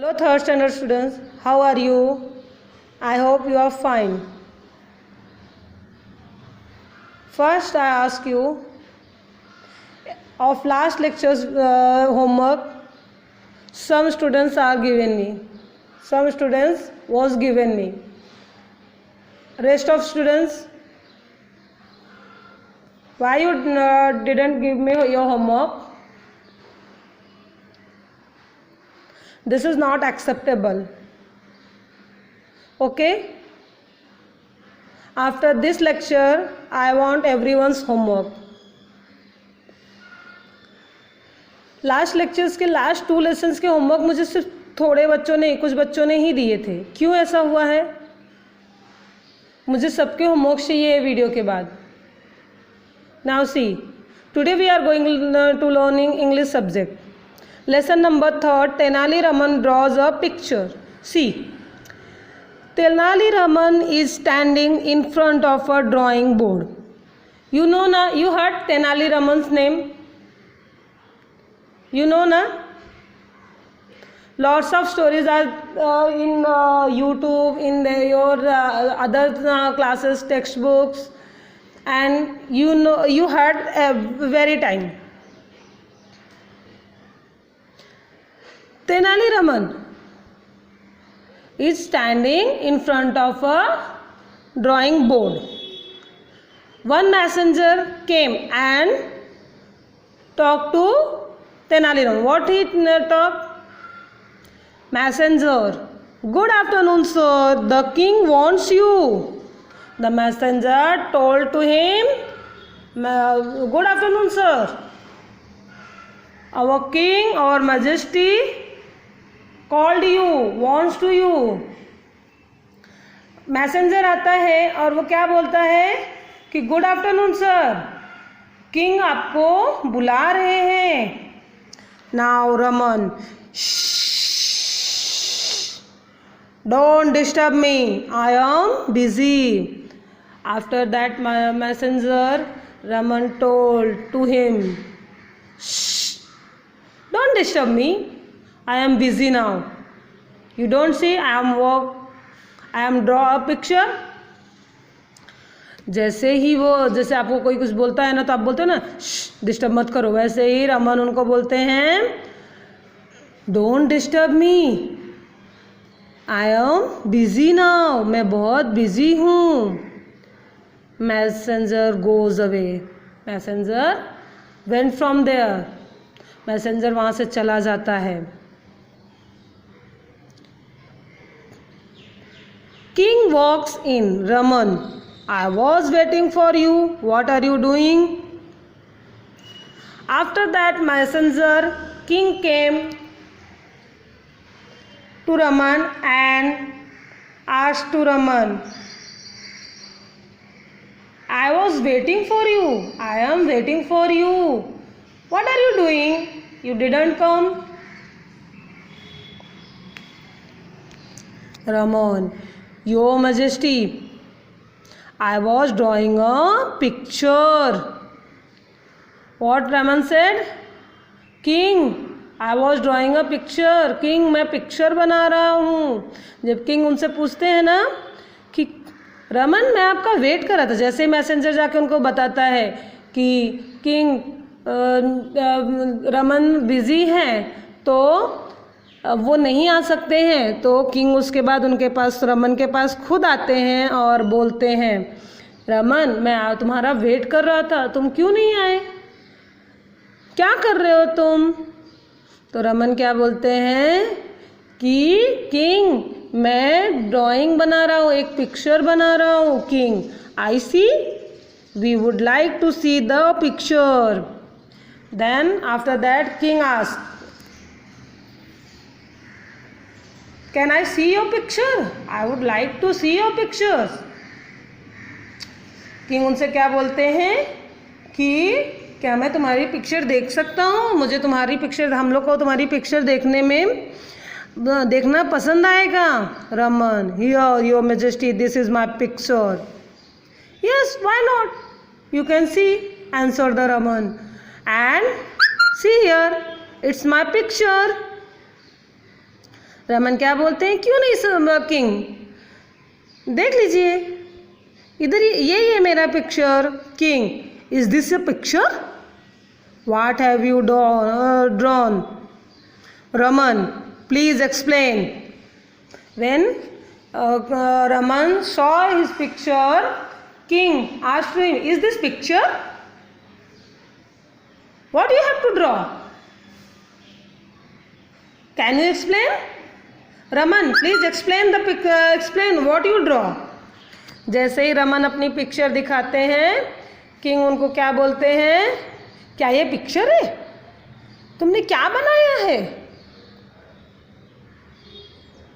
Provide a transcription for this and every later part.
Hello third standard students, how are you? I hope you are fine. First I ask you, of last lecture's homework, some students are given me. Some students was given me. Rest of students, why you didn't give me your homework? This is not acceptable. Okay? After this lecture, I want everyone's homework. Last lectures के last 2 lessons के homework मुझे सिर्फ थोड़े बच्चों ने, कुछ बच्चों ने ही दिए थे. क्यों ऐसा हुआ है? मुझे सबके होमवर्क चाहिए है वीडियो के बाद. Now see, today we are going to learning English subject. Lesson number 3, Tenali Raman draws a picture. See, Tenali Raman is standing in front of a drawing board. You know na, you heard Tenali Raman's name? You know na? Lots of stories are in YouTube, in your other classes, textbooks, and you know, you heard very time. Tenali Raman is standing in front of a drawing board. One messenger came and talked to Tenali Raman. What he talked? Messenger, good afternoon sir, the king wants you. The messenger told to him, good afternoon sir, our king, our majesty called you, wants to you. Messenger आता है और वो क्या बोलता है कि good afternoon sir, king आपको बुला रहे हैं. Now Raman, don't disturb me, I am busy. After that messenger Raman told to him, don't disturb me, I am busy now. You don't see I am draw a picture. जैसे ही वो, जैसे आपको कोई कुछ बोलता है ना तो आप बोलते हो ना डिस्टर्ब मत करो, वैसे ही रमन उनको बोलते हैं don't disturb me, I am busy now, मैं बहुत बिजी हूँ. Messenger goes away, messenger went from there, messenger वहाँ से चला जाता है. King walks in, Raman, I was waiting for you, what are you doing? After that messenger king came to Raman and asked to Raman, I was waiting for you, I am waiting for you, what are you doing? You didn't come. Raman, your majesty, I was drawing a picture. What Raman said? King, I was drawing a picture. King, मैं picture बना रहा हूँ. जब king उनसे पूछते हैं ना कि रमन मैं आपका वेट कर रहा था, जैसे मैसेंजर जाके उनको बताता है कि किंग रमन बिजी हैं तो वो नहीं आ सकते हैं, तो किंग उसके बाद उनके पास, रमन के पास खुद आते हैं और बोलते हैं रमन मैं तुम्हारा वेट कर रहा था, तुम क्यों नहीं आए, क्या कर रहे हो तुम? तो रमन क्या बोलते हैं कि किंग मैं ड्राइंग बना रहा हूँ, एक पिक्चर बना रहा हूँ. King, I see, we would like to see the picture. Then after that king asked, can I see your picture? I would like to see your pictures. King उनसे क्या बोलते हैं कि क्या मैं तुम्हारी पिक्चर देख सकता हूँ? मुझे तुम्हारी पिक्चर, हम लोग को तुम्हारी पिक्चर देखना पसंद आएगा. Raman, here your majesty, this is my picture. Yes, why not? You can see, answered the Raman. And see here, it's my picture. Raman क्या बोलते हैं, क्यों नहीं किंग, देख लीजिए इधर ये है मेरा picture. King, is this a picture, what have you drawn. Raman, please explain. When Raman saw his picture, king asked him, is this picture, what you have to draw, can you explain. Raman, please explain explain what you draw. जैसे ही रमन अपनी picture दिखाते हैं, king उनको क्या बोलते हैं, क्या ये पिक्चर है, तुमने क्या बनाया है।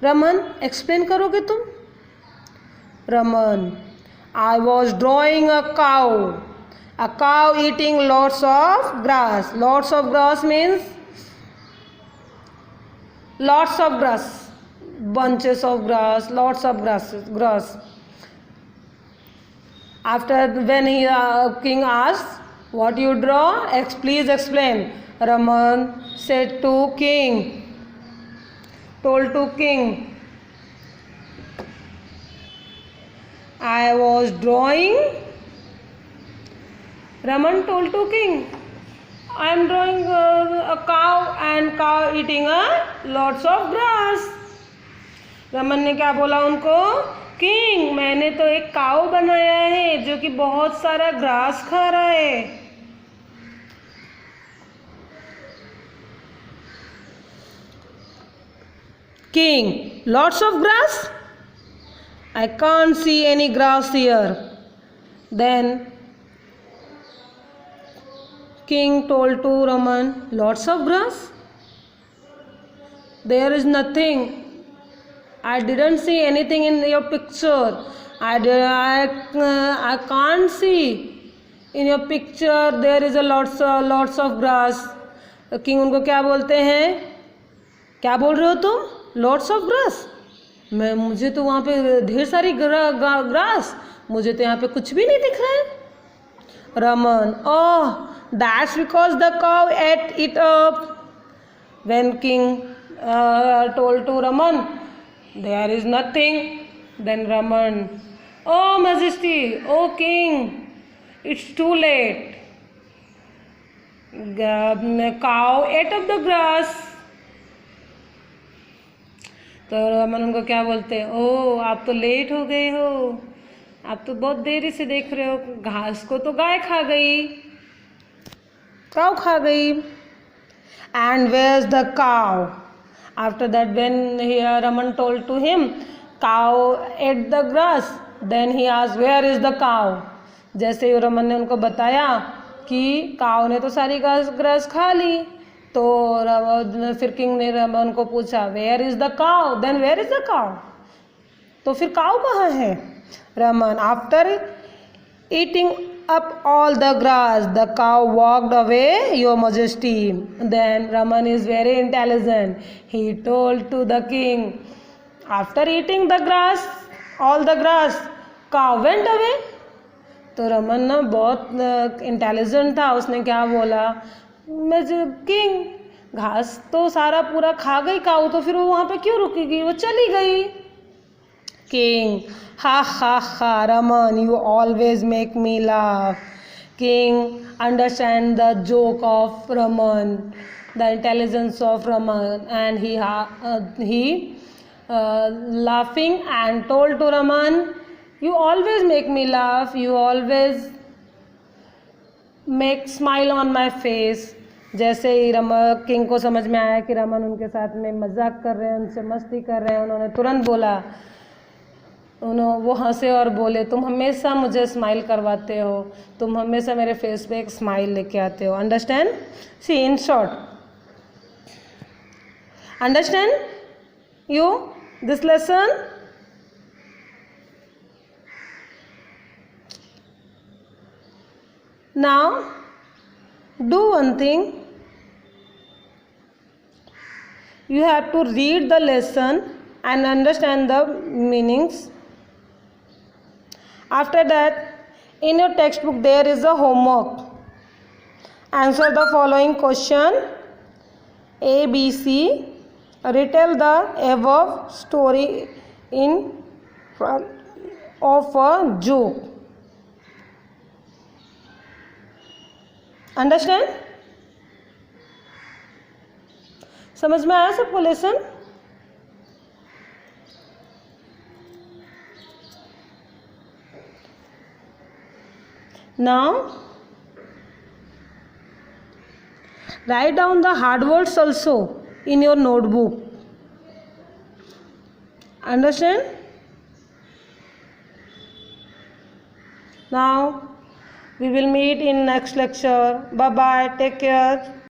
रमन, एक्सप्लेन करोगे तुम। Raman, I was drawing a cow eating lots of grass. Lots of grass means lots of grass, bunches of grass, lots of grass. After when king asked what you draw, please explain. Raman said to king, told to king, I was drawing. Raman told to king, I am drawing a cow and cow eating lots of grass. Raman ने क्या बोला उनको, king मैंने तो एक काऊ बनाया है जो कि बहुत सारा ग्रास खा रहा है। King, lots of grass, I can't see any grass here. Then King told to Raman, lots of grass? There is nothing. I didn't see anything in your picture. I can't see in your picture there is a lots of grass. King उनको क्या बोलते हैं, क्या बोल रहे हो तुम, lots of grass, मुझे तो वहाँ पे ढेर सारी ग्रास, मुझे तो यहाँ पे कुछ भी नहीं दिख रहा है। Raman, oh, that's because the cow ate it up. When king told to Raman, there is nothing. Then Raman, oh majesty, oh king, it's too late. The cow ate up the grass. तो रमन उनको क्या बोलते हैं, ओ आप तो late हो गए हो, आप तो बहुत देरी से देख रहे हो, घास को तो गाय खा गई, काऊ खा गई। And where is the cow. After that when Raman told to him cow ate the grass, then he asked where is the cow. जैसे ही रमन ने उनको बताया कि काऊ ने तो सारी ग्रास खा ली, तो फिर किंग ने रमन को पूछा where is the cow, then where is the cow, तो फिर काऊ कहाँ है। Raman, after eating up all the grass, the cow walked away, your majesty. Then Raman is very intelligent. He told to the king, after eating the grass, all the grass, cow went away. तो रमन ना बहुत intelligent था, उसने क्या बोला, मैं king घास तो सारा पूरा खा गई काऊ, तो फिर वो वहाँ पे क्यों रुकेगी, वो चली गई। King, ha ha ha, Raman, you always make me laugh. King understand the joke of Raman, the intelligence of Raman, and he laughing and told to Raman, you always make me laugh, you always make smile on my face. जैसे ही king को समझ में आया कि रमन उनके साथ में मजाक कर रहे हैं, उनसे मस्ती कर रहे हैं, उन्होंने तुरंत बोला, वो हंसे और बोले, तुम हमेशा मुझे स्माइल करवाते हो, तुम हमेशा मेरे फेस पे एक स्माइल लेके आते हो। Understand, see in short, understand you this lesson. Now do one thing, you have to read the lesson and understand the meanings. After that, in your textbook there is a homework. Answer the following question: A, B, C. Retell the above story in front of a joke. Understand? समझ में आया सबको lesson? Now write down the hard words also in your notebook. Understand? Now we will meet in next lecture. Bye bye. Take care.